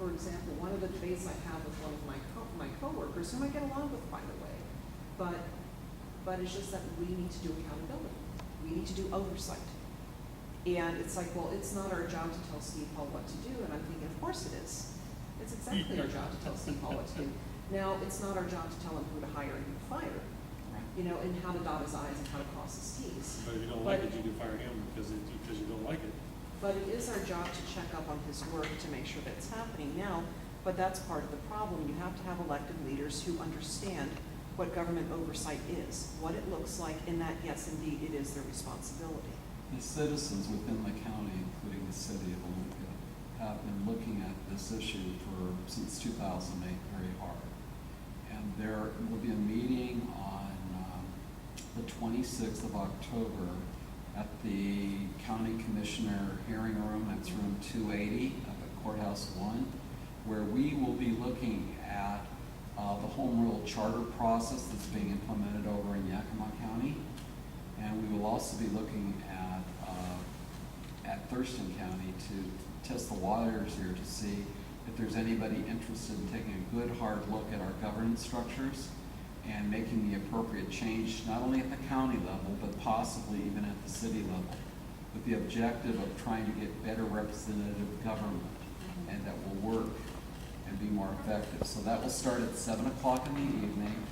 for example, one of the debates I have with one of my coworkers, whom I get along with, by the way, but it's just that we need to do accountability. We need to do oversight. And it's like, well, it's not our job to tell Steve Hall what to do, and I'm thinking, of course it is. It's exactly our job to tell Steve Hall what to do. Now, it's not our job to tell him who to hire and who to fire, you know, and how to dot his I's and how to cross his T's. But if you don't like it, you can fire him because you don't like it. But it is our job to check up on his work to make sure that it's happening now. But that's part of the problem. You have to have elected leaders who understand what government oversight is, what it looks like, and that, yes, indeed, it is their responsibility. The citizens within the county, including the city of Olympia, have been looking at this issue since 2008 very hard. And there will be a meeting on the 26th of October at the County Commissioner hearing room. That's room 280 up at Courthouse 1, where we will be looking at the home rule charter process that's being implemented over in Yakima County. And we will also be looking at Thurston County to test the waters here to see if there's anybody interested in taking a good hard look at our governance structures and making the appropriate change, not only at the county level, but possibly even at the city level, with the objective of trying to get better representative government and that will work and be more effective. So that will start at 7 o'clock in the evening,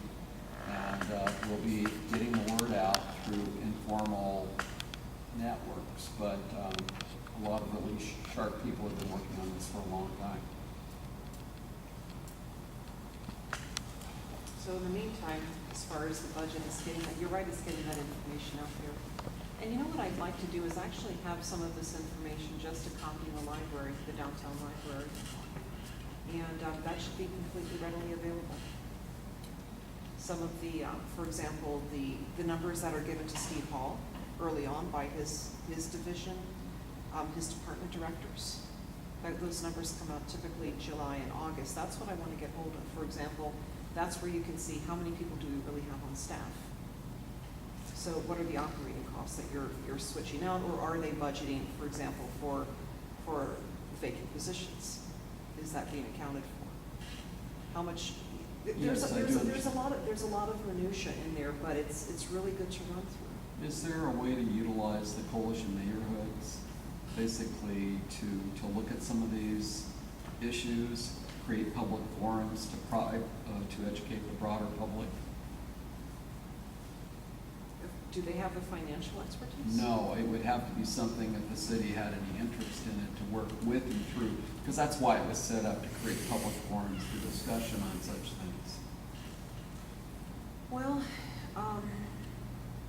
and we'll be getting the word out through informal networks, but a lot of really sharp people have been working on this for a long time. So in the meantime, as far as the budget is getting that, you're right, it's getting that information out there. And you know what I'd like to do is actually have some of this information just a copy in the library, the downtown library. And that should be completely readily available. Some of the, for example, the numbers that are given to Steve Hall early on by his division, his department directors. Those numbers come out typically July and August. That's what I want to get hold of. For example, that's where you can see how many people do we really have on staff. So what are the operating costs that you're switching out, or are they budgeting, for example, for vacant positions? Is that being accounted for? How much? There's a lot of minutia in there, but it's really good to run through. Is there a way to utilize the coalition neighborhoods, basically to look at some of these issues, create public forums to educate the broader public? Do they have the financial expertise? No, it would have to be something if the city had any interest in it to work with and through, because that's why it was set up, to create public forums for discussion on such things. Well,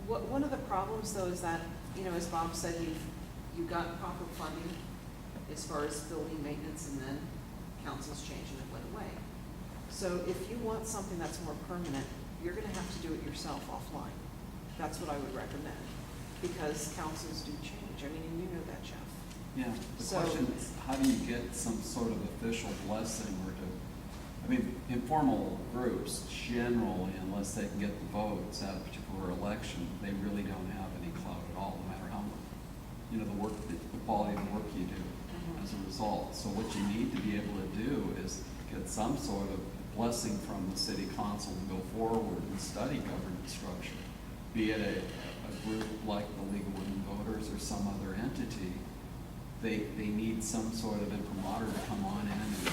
one of the problems though is that, you know, as Bob said, you've got proper funding as far as building maintenance, and then council's changed and it went away. So if you want something that's more permanent, you're gonna have to do it yourself offline. That's what I would recommend, because councils do change. I mean, and you know that, Jeff. Yeah, the question is, how do you get some sort of official blessing or I mean, informal groups generally, unless they can get the votes at a particular election, they really don't have any clout at all, no matter how much, you know, the quality of the work you do as a result. So what you need to be able to do is get some sort of blessing from the city council to go forward and study governance structure, be it a group like the League of Women Voters or some other entity. They need some sort of imprimatur to come on in and do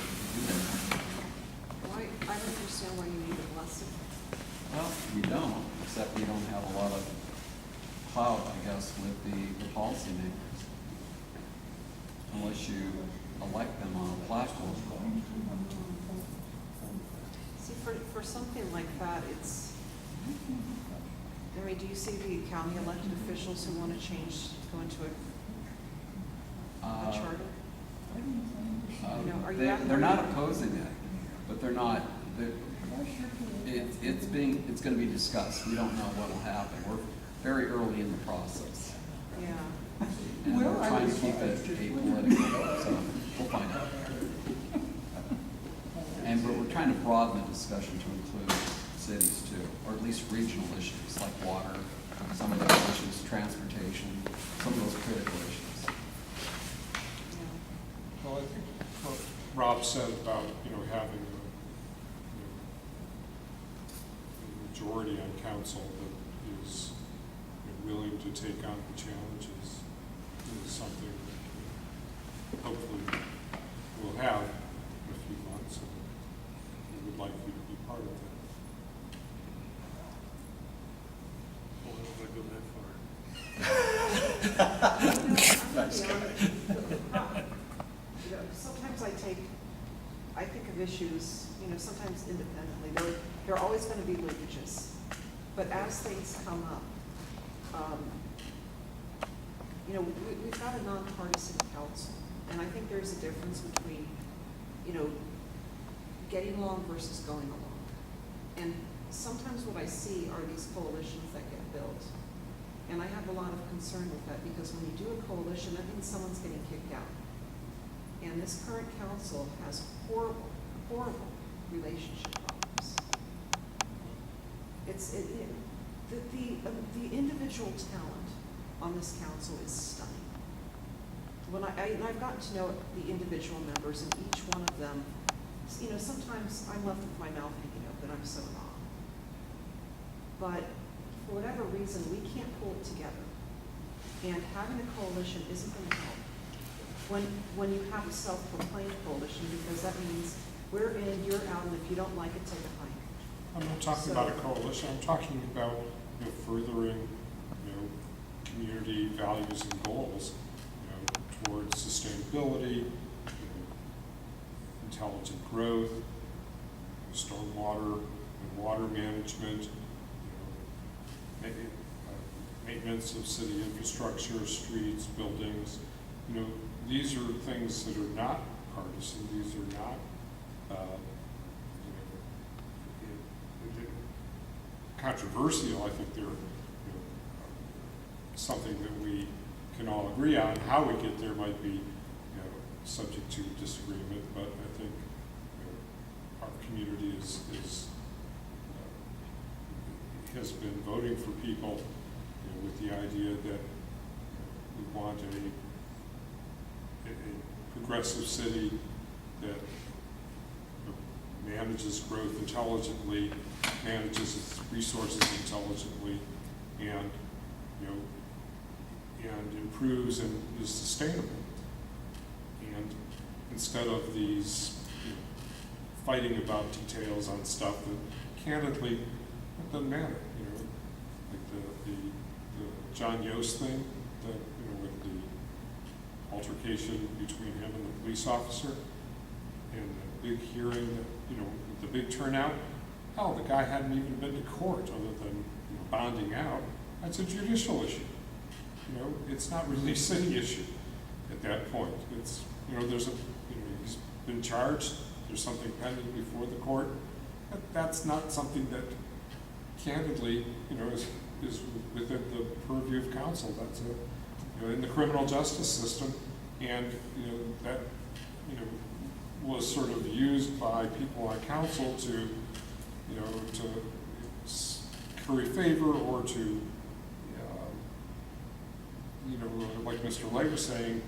that. Well, I don't understand why you need a blessing. Well, you don't, except you don't have a lot of clout, I guess, with the policymakers, unless you elect them on a platform. See, for something like that, it's, I mean, do you see the county elected officials who want to go into a charter? You know, They're not opposing it, but they're not. It's going to be discussed. We don't know what will happen. We're very early in the process. Yeah. And we're trying to keep it apolitical, so we'll find out. But we're trying to broaden the discussion to include cities too, or at least regional issues like water, some of those issues, transportation, some of those critical issues. Yeah. Well, I think Rob said about, having a majority on council that is willing to take on the challenges is something that hopefully we'll have in a few months, and we would like you to be part of that. Well, I don't want to go that far. Nice guy. Sometimes I think of issues, sometimes independently. There are always going to be leakages, but as things come up, we've got a nonpartisan council, and I think there's a difference between, getting along versus going along. And sometimes what I see are these coalitions that get built. And I have a lot of concern with that, because when you do a coalition, that means someone's getting kicked out. And this current council has horrible, horrible relationship problems. The individual talent on this council is stunning. I've gotten to know the individual members, and each one of them, sometimes I'm left with my mouth hanging open. I'm so in awe. But for whatever reason, we can't pull it together. And having a coalition isn't going to help. When you have a self-proclaimed coalition, because that means we're in, you're out, and if you don't like it, take a hike. I'm not talking about a coalition. I'm talking about furthering community values and goals towards sustainability, intelligent growth, stormwater and water management, maintenance of city infrastructure, streets, buildings. These are things that are not partisan. These are not controversial. I think they're something that we can all agree on. How we get there might be subject to disagreement, but I think our community has been voting for people with the idea that we want a progressive city that manages growth intelligently, manages its resources intelligently, and and improves and is sustainable. And instead of these fighting about details on stuff that candidly it doesn't matter, like the John Yost thing, with the altercation between him and the police officer, and the big hearing, the big turnout. Hell, the guy hadn't even been to court other than bonding out. That's a judicial issue. It's not really a city issue at that point. It's there's he's been charged. There's something pending before the court. That's not something that, candidly, is within the purview of council. That's in the criminal justice system, and that was sort of used by people on council to curry favor, or to like Mr. Lay was saying,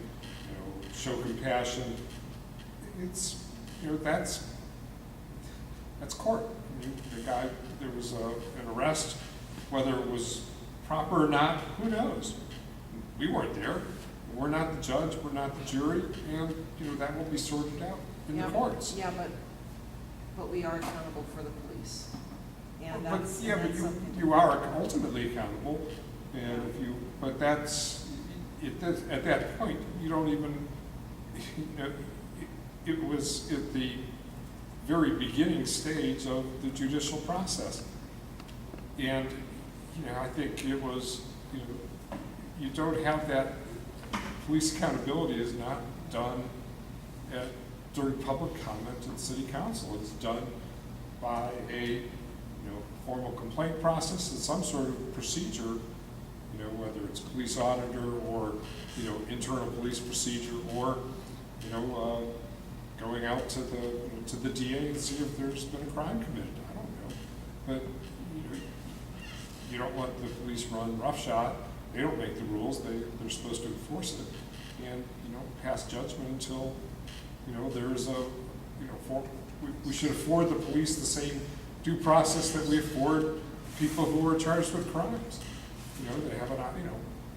show compassion. It's that's court. The guy, there was an arrest, whether it was proper or not, who knows? We weren't there. We're not the judge. We're not the jury, and that will be sorted out in the courts. Yeah, but we are accountable for the police, and that's but something you are ultimately accountable, and at that point you don't even. It was at the very beginning stage of the judicial process, and I think it was you don't have that. Police accountability is not done during public comment in city council. It's done by a formal complaint process and some sort of procedure, whether it's police auditor or internal police procedure, or going out to the DA and see if there's been a crime committed. I don't know, but you don't let the police run roughshod. They don't make the rules. They're supposed to enforce it, and pass judgment until there's a we should afford the police the same due process that we afford people who are charged with crimes. They have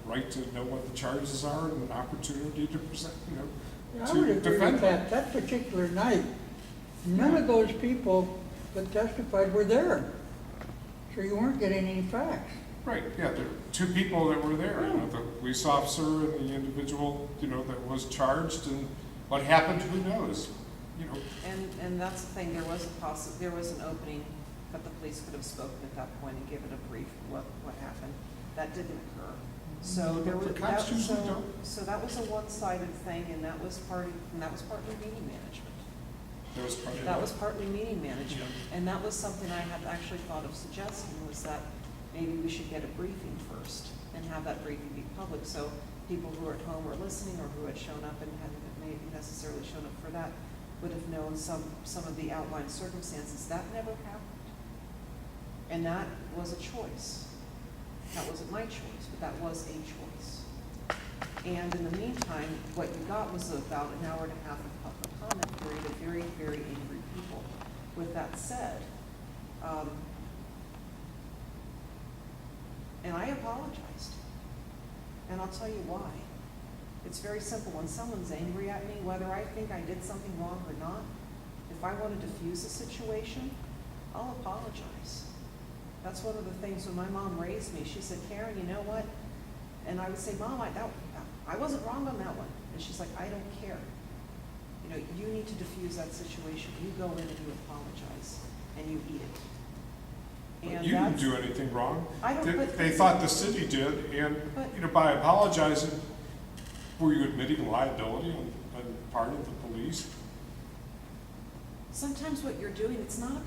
right to know what the charges are and an opportunity to present, I would to agree defend with them. that particular night, none of those people that testified were there. So you weren't getting any facts. Right, yeah, there were two people that were there, the police officer and the individual, that was charged, and what happened, who knows, And that's the thing, there was an opening that the police could have spoken at that point and given a brief of what happened. That didn't occur. So there was, The cops usually don't. so that was a one-sided thing, and that was partly meeting management. There was probably. That was partly meeting management, and that was something I had actually thought of suggesting, was that maybe we should get a briefing first and have that briefing be public, so people who are at home or listening, or who had shown up and hadn't maybe necessarily shown up for that, would have known some of the outlined circumstances. That never happened. And that was a choice. That wasn't my choice, but that was a choice. And in the meantime, what you got was about an hour and a half of public comment period of very, very angry people. With that said, and I apologized. And I'll tell you why. It's very simple. When someone's angry at me, whether I think I did something wrong or not, if I want to diffuse a situation, I'll apologize. That's one of the things when my mom raised me. She said, Karen, you know what? And I would say, Mom, I wasn't wrong on that one. And she's like, I don't care. You need to diffuse that situation. You go in and you apologize, and you eat it. But you didn't do anything wrong. I don't. They thought the city did, and by apologizing, were you admitting liability on part of the police? Sometimes what you're doing, it's not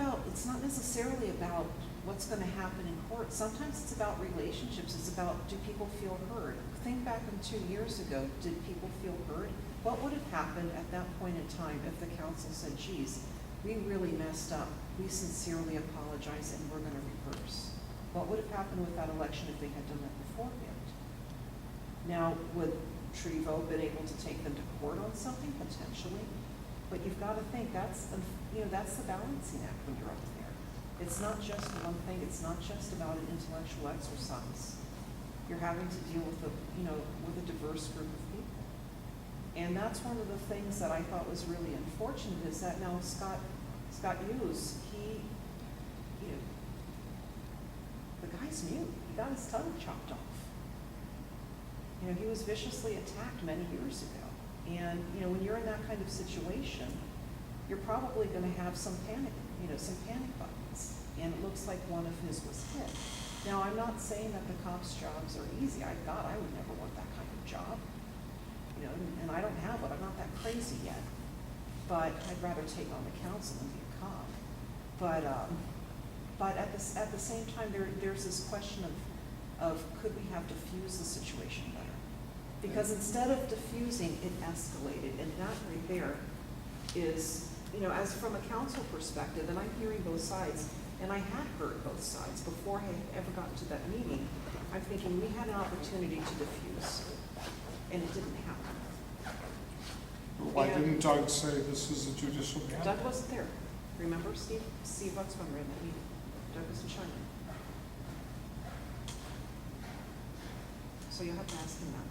necessarily about what's going to happen in court. Sometimes it's about relationships. It's about, do people feel heard? Think back 2 years ago, did people feel heard? What would have happened at that point in time if the council said, geez, we really messed up. We sincerely apologize and we're going to reverse. What would have happened with that election if they had done that beforehand? Now, would Trevo been able to take them to court on something? Potentially. But you've got to think, that's the balancing act when you're up there. It's not just one thing. It's not just about an intellectual exercise. You're having to deal with a diverse group of people. And that's one of the things that I thought was really unfortunate, is that now Scott Hughes, the guy's mute. He got his tongue chopped off. He was viciously attacked many years ago. And, when you're in that kind of situation, you're probably going to have some panic buttons. And it looks like one of his was hit. Now, I'm not saying that the cops' jobs are easy. I would never want that kind of job. And I don't have one. I'm not that crazy yet. But I'd rather take on the council than be a cop. But at the same time, there's this question of could we have diffused the situation better? Because instead of diffusing, it escalated. And that right there is, as from a council perspective, and I'm hearing both sides, and I had heard both sides before I had ever gotten to that meeting, I'm thinking we had an opportunity to diffuse, and it didn't happen. Why didn't Doug say this is a judicial matter? Doug wasn't there. Remember, Steve Bucksbaum ran that meeting. Doug was in China. So you'll have to ask him that.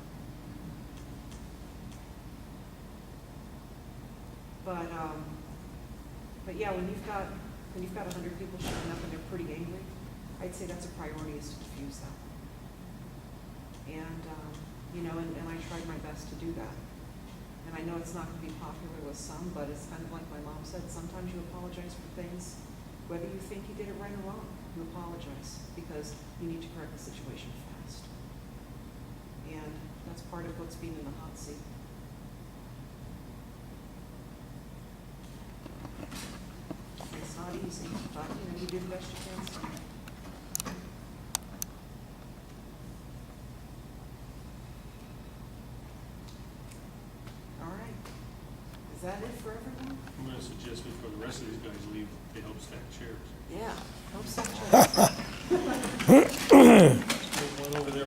But yeah, when you've got 100 people showing up and they're pretty angry, I'd say that's a priority, is to diffuse that. And and I tried my best to do that. And I know it's not going to be popular with some, but it's kind of like my mom said, sometimes you apologize for things, whether you think you did it right or wrong, you apologize because you need to correct the situation fast. And that's part of what's being in the hot seat. It's not easy, but you do the best you can. So. All right. Is that it for everyone? I'm going to suggest before the rest of these guys leave, they help stack chairs. Yeah. Hope so. One over there.